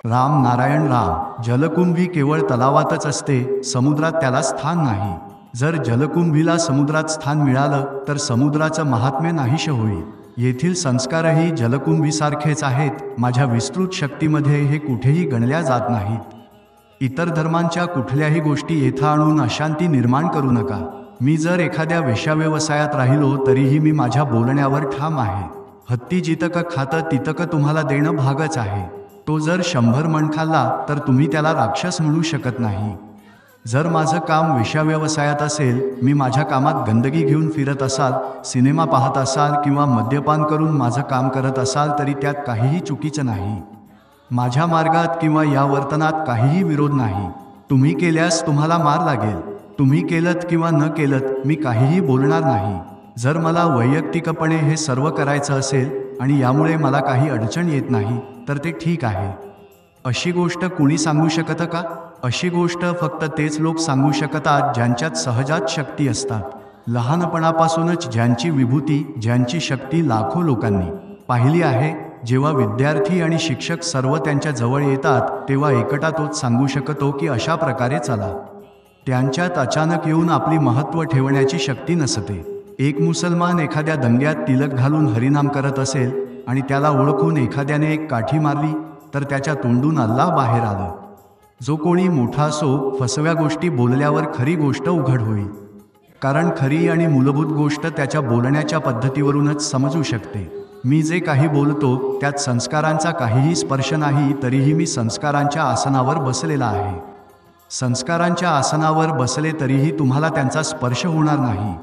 राम नारायण राम. जलकुंभी केवळ तलावातच असते, समुद्रात त्याला स्थान नाही. जर जलकुंभीला समुद्रात स्थान मिळालं तर समुद्राचं महात्म्य नाहीशे होईल. येथील संस्कारही जलकुंभीसारखेच आहेत. माझ्या विस्तृत शक्तीमध्ये हे कुठेही गणल्या जात नाहीत. इतर धर्मांच्या कुठल्याही गोष्टी येथे आणून अशांती निर्माण करू नका. मी जर एखाद्या वेश्याव्यवसायात राहिलो तरीही मी माझ्या बोलण्यावर ठाम आहे. हत्ती जितकं खातं तितकं तुम्हाला देणं भागच आहे. तो जर 100 मण खाल्ला तर तुम्ही त्याला राक्षस म्हणू शकत नाही. जर माझं काम वेश्याव्यवसायात असेल, मी माझ्या कामात गंदगी घेऊन फिरत असाल, सिनेमा पाहत असाल किंवा मद्यपान करून माझं काम करत असाल तरी त्यात काहीही चुकीचं नाही. माझ्या मार्गात किंवा या वर्तनात काहीही विरोध नाही. तुम्ही केल्यास तुम्हाला मार लागेल. तुम्ही केलत किंवा न केलत मी काहीही बोलणार नाही. जर मला वैयक्तिकपणे हे सर्व करायचं असेल आणि यामुळे मला काही अडचण येत नाही तर ते ठीक आहे. अशी गोष्ट कुणी सांगू शकतं का? अशी गोष्ट फक्त तेच लोक सांगू शकतात ज्यांच्यात सहजात शक्ती असतात. लहानपणापासूनच ज्यांची विभूती, ज्यांची शक्ती लाखो लोकांनी पाहिली आहे. जेव्हा विद्यार्थी आणि शिक्षक सर्व त्यांच्या जवळ येतात तेव्हा एकटा तोच सांगू शकतो की अशा प्रकारे चला. त्यांच्यात अचानक येऊन आपली महत्त्व ठेवण्याची शक्ती नसते. एक मुसलमान एखाद्या दंग्यात तिलक घालून हरिनाम करत असेल आणि त्याला ओळखून एखाद्याने एक काठी मारली तर त्याच्या तोंडून अल्लाह बाहेर आलं. जो कोणी मोठा असो, फसव्या गोष्टी बोलल्यावर खरी गोष्ट उघड होईल. कारण खरी आणि मूलभूत गोष्ट त्याच्या बोलण्याच्या पद्धतीवरूनच समजू शकते. मी जे काही बोलतो त्यात संस्कारांचा काहीही स्पर्श नाही, तरीही मी संस्कारांच्या आसनावर बसलेला आहे. संस्कारांच्या आसनावर बसले तरीही तुम्हाला त्यांचा स्पर्श होणार नाही.